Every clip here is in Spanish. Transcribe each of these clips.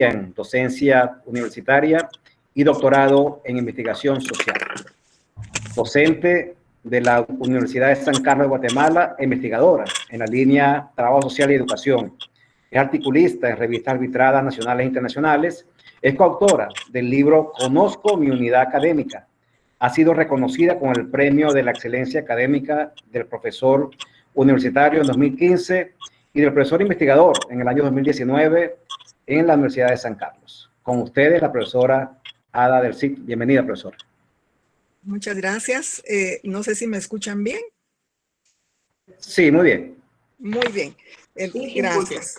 en docencia universitaria y doctorado en investigación social. Docente de la Universidad de San Carlos de Guatemala, investigadora en la línea Trabajo Social y Educación. Es articulista en revistas arbitradas nacionales e internacionales. Es coautora del libro Conozco mi unidad académica. Ha sido reconocida con el Premio de la Excelencia Académica del Profesor Universitario en 2015 y del Profesor Investigador en el año 2019 en la Universidad de San Carlos. Con ustedes, la profesora Ada del Cid. Bienvenida, profesora. Muchas gracias. No sé si me escuchan bien. Sí, muy bien. Muy bien. Gracias.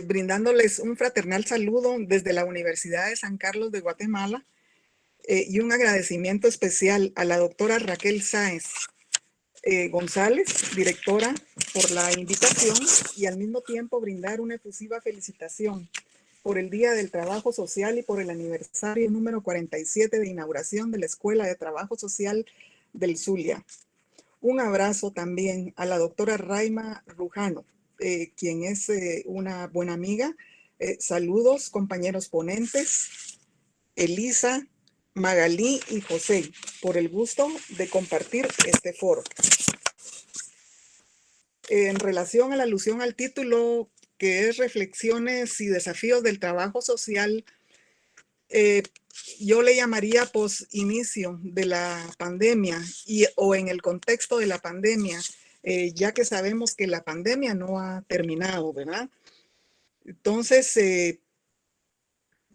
Brindándoles un fraternal saludo desde la Universidad de San Carlos de Guatemala y un agradecimiento especial a la doctora Raquel Sáenz González, directora, por la invitación y al mismo tiempo brindar una efusiva felicitación por el Día del Trabajo Social y por el aniversario número 47 de inauguración de la Escuela de Trabajo Social del Zulia. Un abrazo también a la doctora Raima Rujano, quien es una buena amiga. Saludos, compañeros ponentes, Elisa, Magalí y José, por el gusto de compartir este foro. En relación a la alusión al título, que es Reflexiones y Desafíos del Trabajo Social, yo le llamaría inicio de la pandemia o en el contexto de la pandemia, ya que sabemos que la pandemia no ha terminado, ¿verdad? Entonces,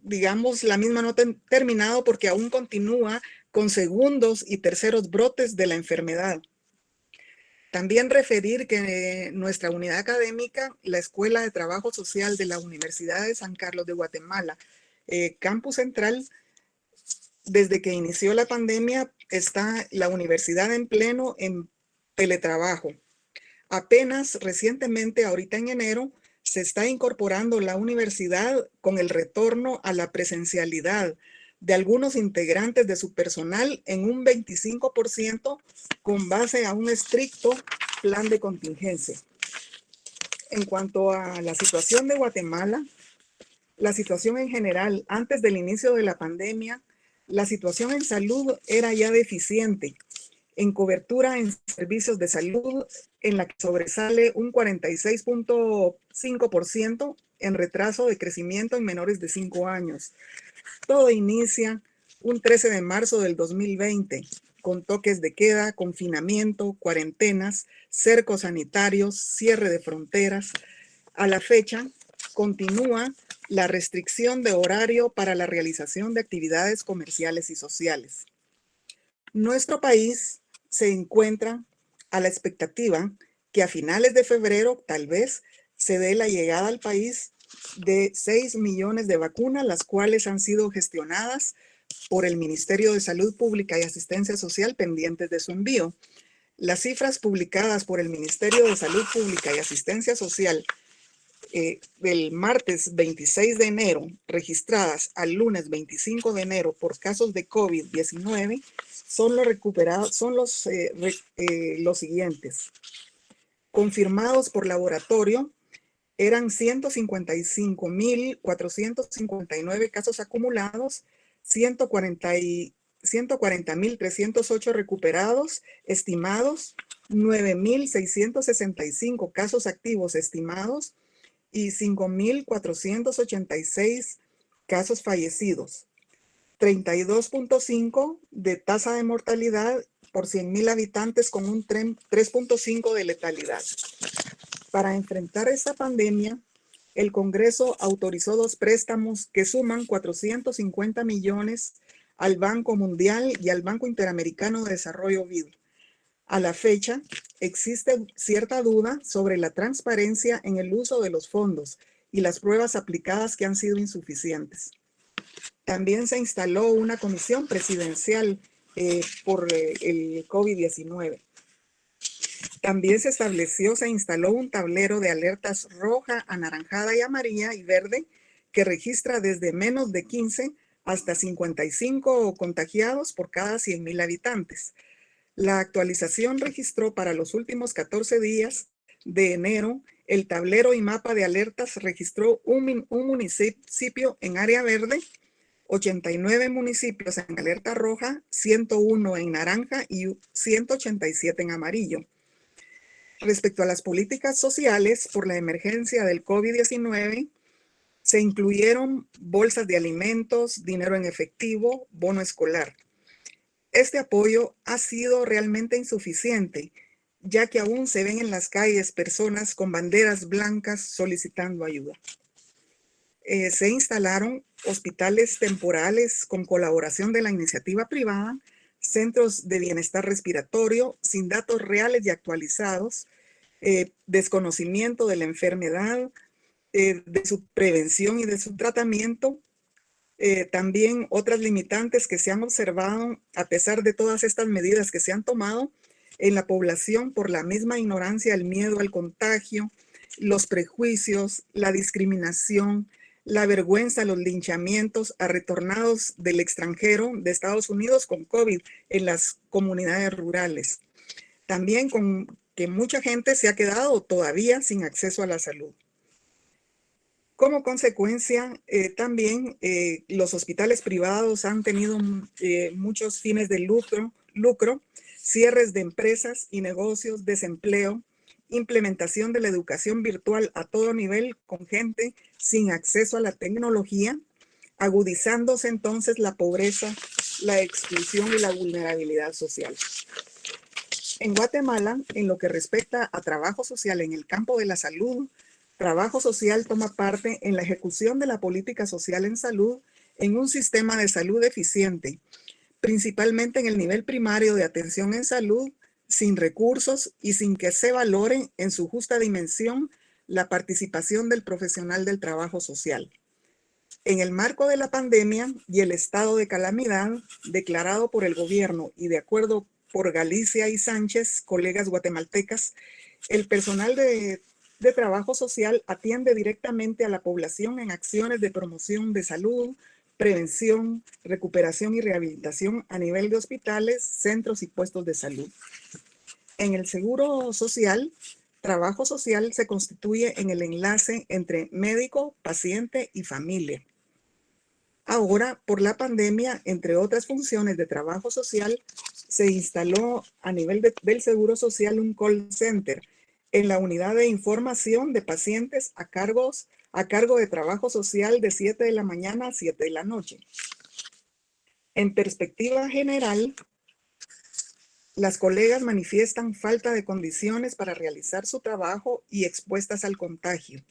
digamos, la misma no ha terminado porque aún continúa con segundos y terceros brotes de la enfermedad. También referir que nuestra unidad académica, la Escuela de Trabajo Social de la Universidad de San Carlos de Guatemala, Campus Central, desde que inició la pandemia, está la universidad en pleno en teletrabajo. Apenas recientemente, ahorita en enero, se está incorporando la universidad con el retorno a la presencialidad de algunos integrantes de su personal en un 25% con base a un estricto plan de contingencia. En cuanto a la situación de Guatemala, la situación en general, antes del inicio de la pandemia, la situación en salud era ya deficiente. En cobertura en servicios de salud, en la que sobresale un 46.5% en retraso de crecimiento en menores de 5 años. Todo inicia un 13 de marzo del 2020, con toques de queda, confinamiento, cuarentenas, cercos sanitarios, cierre de fronteras. A la fecha, continúa la restricción de horario para la realización de actividades comerciales y sociales. Nuestro país se encuentra a la expectativa que a finales de febrero tal vez se dé la llegada al país de 6 millones de vacunas, las cuales han sido gestionadas por el Ministerio de Salud Pública y Asistencia Social pendientes de su envío. Las cifras publicadas por el Ministerio de Salud Pública y Asistencia Social del martes 26 de enero, registradas al lunes 25 de enero por casos de COVID-19, son los siguientes. Confirmados por laboratorio, eran 155.459 casos acumulados, 140.308 recuperados, estimados, 9.665 casos activos estimados, y 5.486 casos fallecidos. 32.5 de tasa de mortalidad por 100.000 habitantes con un 3.5 de letalidad. Para enfrentar esta pandemia, el Congreso autorizó 2 préstamos que suman 450 millones al Banco Mundial y al Banco Interamericano de Desarrollo BID. A la fecha, existe cierta duda sobre la transparencia en el uso de los fondos y las pruebas aplicadas que han sido insuficientes. También se instaló una comisión presidencial por el COVID-19. También se instaló un tablero de alertas roja, anaranjada y amarilla y verde que registra desde menos de 15 hasta 55 contagiados por cada 100.000 habitantes. La actualización registró para los últimos 14 días de enero el tablero y mapa de alertas registró un municipio en área verde, 89 municipios en alerta roja, 101 en naranja y 187 en amarillo. Respecto a las políticas sociales por la emergencia del COVID-19, se incluyeron bolsas de alimentos, dinero en efectivo, bono escolar. Este apoyo ha sido realmente insuficiente, ya que aún se ven en las calles personas con banderas blancas solicitando ayuda. Se instalaron hospitales temporales con colaboración de la iniciativa privada, centros de bienestar respiratorio sin datos reales y actualizados, desconocimiento de la enfermedad, de su prevención y de su tratamiento. También otras limitantes que se han observado a pesar de todas estas medidas que se han tomado en la población por la misma ignorancia, el miedo al contagio, los prejuicios, la discriminación, la vergüenza, los linchamientos a retornados del extranjero de Estados Unidos con COVID en las comunidades rurales. También con que mucha gente se ha quedado todavía sin acceso a la salud. Como consecuencia, también los hospitales privados han tenido muchos fines de lucro, cierres de empresas y negocios, desempleo, implementación de la educación virtual a todo nivel con gente sin acceso a la tecnología, agudizándose entonces la pobreza, la exclusión y la vulnerabilidad social. En Guatemala, en lo que respecta a trabajo social en el campo de la salud, Trabajo Social toma parte en la ejecución de la política social en salud en un sistema de salud eficiente, principalmente en el nivel primario de atención en salud, sin recursos y sin que se valore en su justa dimensión la participación del profesional del trabajo social. En el marco de la pandemia y el estado de calamidad declarado por el gobierno y de acuerdo por Galicia y Sánchez, colegas guatemaltecas, el personal de trabajo social atiende directamente a la población en acciones de promoción de salud, prevención, recuperación y rehabilitación a nivel de hospitales, centros y puestos de salud. En el seguro social, trabajo social se constituye en el enlace entre médico, paciente y familia. Ahora, por la pandemia, entre otras funciones de trabajo social, se instaló a nivel del Seguro Social un call center en la unidad de información de pacientes a cargo de trabajo social de 7 de la mañana a 7 de la noche. En perspectiva general, las colegas manifiestan falta de condiciones para realizar su trabajo y expuestas al contagio,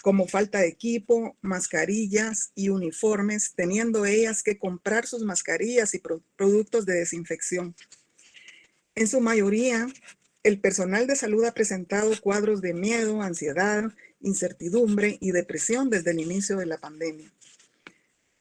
como falta de equipo, mascarillas y uniformes, teniendo ellas que comprar sus mascarillas y productos de desinfección. En su mayoría, el personal de salud ha presentado cuadros de miedo, ansiedad, incertidumbre y depresión desde el inicio de la pandemia.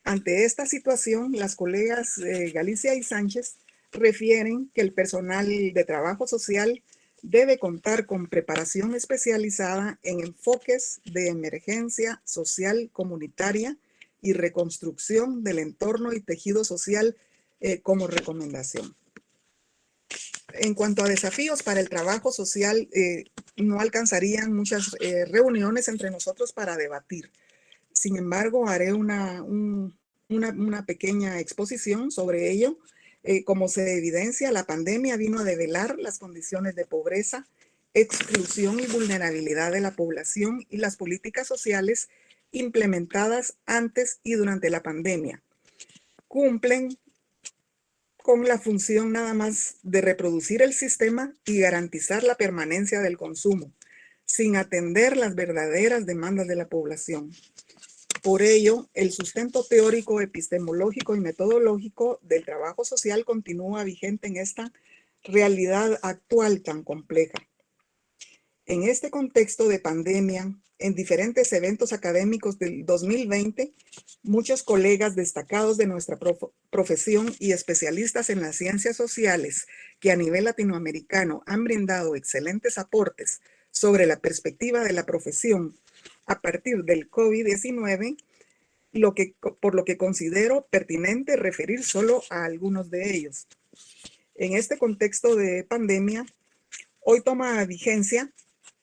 Ante esta situación, las colegas Galicia y Sánchez refieren que el personal de trabajo social debe contar con preparación especializada en enfoques de emergencia social comunitaria y reconstrucción del entorno y tejido social como recomendación. En cuanto a desafíos para el trabajo social, no alcanzarían muchas reuniones entre nosotros para debatir. Sin embargo, haré una pequeña exposición sobre ello. Como se evidencia, la pandemia vino a develar las condiciones de pobreza, exclusión y vulnerabilidad de la población y las políticas sociales implementadas antes y durante la pandemia. Cumplen con la función nada más de reproducir el sistema y garantizar la permanencia del consumo, sin atender las verdaderas demandas de la población. Por ello, el sustento teórico, epistemológico y metodológico del trabajo social continúa vigente en esta realidad actual tan compleja. En este contexto de pandemia, en diferentes eventos académicos del 2020, muchos colegas destacados de nuestra profesión y especialistas en las ciencias sociales que a nivel latinoamericano han brindado excelentes aportes sobre la perspectiva de la profesión a partir del COVID-19, por lo que considero pertinente referir solo a algunos de ellos. En este contexto de pandemia, hoy toma vigencia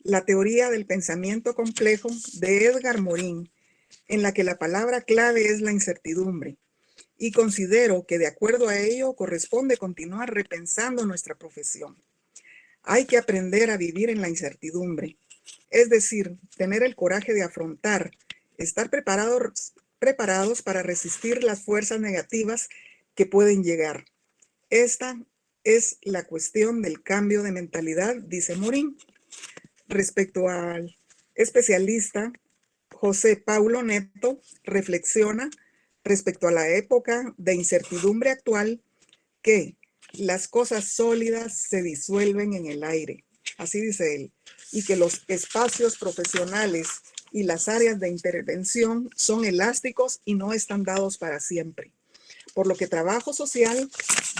la teoría del pensamiento complejo de Edgar Morin, en la que la palabra clave es la incertidumbre, y considero que de acuerdo a ello corresponde continuar repensando nuestra profesión. Hay que aprender a vivir en la incertidumbre, es decir, tener el coraje de afrontar, estar preparados para resistir las fuerzas negativas que pueden llegar. Esta es la cuestión del cambio de mentalidad, dice Morin. Respecto al especialista José Paulo Neto, reflexiona respecto a la época de incertidumbre actual que las cosas sólidas se disuelven en el aire, así dice él, y que los espacios profesionales y las áreas de intervención son elásticos y no están dados para siempre. Por lo que trabajo social,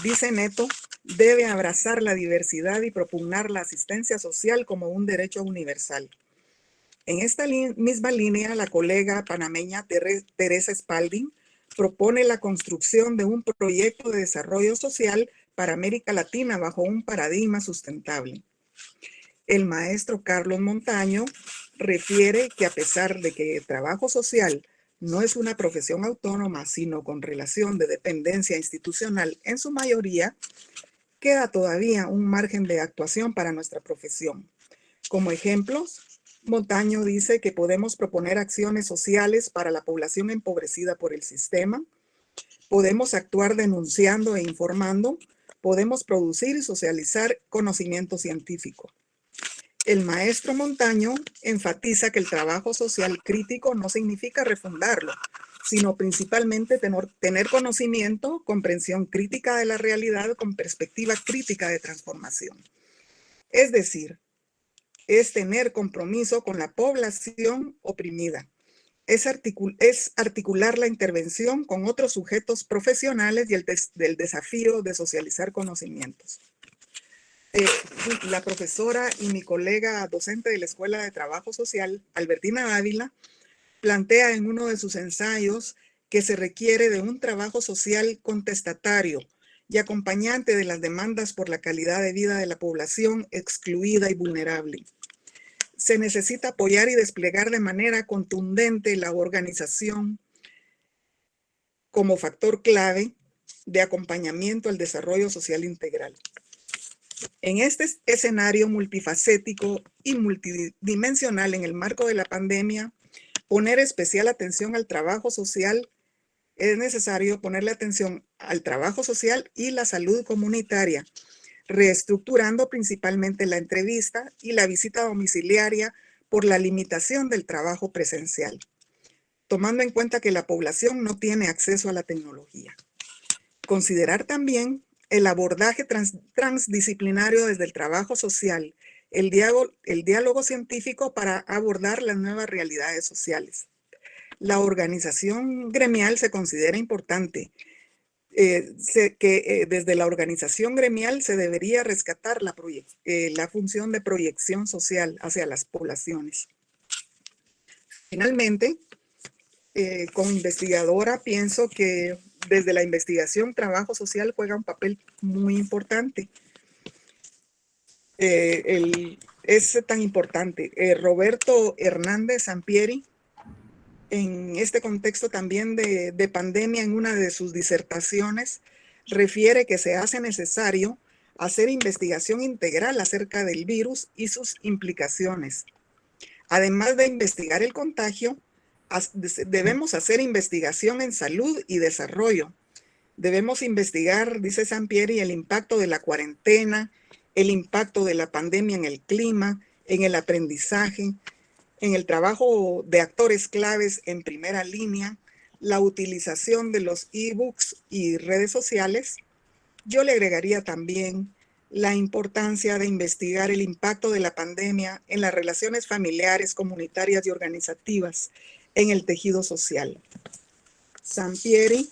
dice Neto, debe abrazar la diversidad y propugnar la asistencia social como un derecho universal. En esta misma línea, la colega panameña Teresa Spalding propone la construcción de un proyecto de desarrollo social para América Latina bajo un paradigma sustentable. El maestro Carlos Montaño refiere que a pesar de que el trabajo social no es una profesión autónoma, sino con relación de dependencia institucional en su mayoría, queda todavía un margen de actuación para nuestra profesión. Como ejemplos, Montaño dice que podemos proponer acciones sociales para la población empobrecida por el sistema, podemos actuar denunciando e informando, podemos producir y socializar conocimiento científico. El maestro Montaño enfatiza que el trabajo social crítico no significa refundarlo, sino principalmente tener conocimiento, comprensión crítica de la realidad con perspectiva crítica de transformación. Es decir, es tener compromiso con la población oprimida. Es articular la intervención con otros sujetos profesionales y del desafío de socializar conocimientos. La profesora y mi colega docente de la Escuela de Trabajo Social, Albertina Ávila, plantea en uno de sus ensayos que se requiere de un trabajo social contestatario y acompañante de las demandas por la calidad de vida de la población excluida y vulnerable. Se necesita apoyar y desplegar de manera contundente la organización como factor clave de acompañamiento al desarrollo social integral. En este escenario multifacético y multidimensional en el marco de la pandemia, poner especial atención al trabajo social, es necesario ponerle atención al trabajo social y la salud comunitaria, reestructurando principalmente la entrevista y la visita domiciliaria por la limitación del trabajo presencial, tomando en cuenta que la población no tiene acceso a la tecnología. Considerar también el abordaje transdisciplinario desde el trabajo social, el diálogo científico para abordar las nuevas realidades sociales. La organización gremial se considera importante, desde la organización gremial se debería rescatar la función de proyección social hacia las poblaciones. Finalmente, como investigadora, pienso que desde la investigación, trabajo social juega un papel muy importante. Es tan importante. Roberto Hernández Sampieri, en este contexto también de pandemia, en una de sus disertaciones, refiere que se hace necesario hacer investigación integral acerca del virus y sus implicaciones. Además de investigar el contagio, debemos hacer investigación en salud y desarrollo. Debemos investigar, dice Sampieri, el impacto de la cuarentena, el impacto de la pandemia en el clima, en el aprendizaje, en el trabajo de actores claves en primera línea, la utilización de los e-books y redes sociales. Yo le agregaría también la importancia de investigar el impacto de la pandemia en las relaciones familiares, comunitarias y organizativas en el tejido social. Sampieri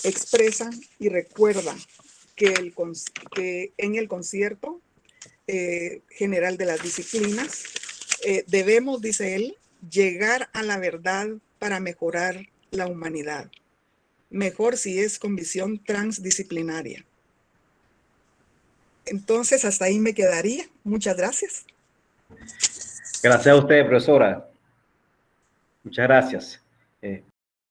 expresa y recuerda que en el concierto general de las disciplinas debemos, dice él, llegar a la verdad para mejorar la humanidad. Mejor si es con visión transdisciplinaria. Entonces, hasta ahí me quedaría. Muchas gracias. Gracias a usted, profesora. Muchas gracias.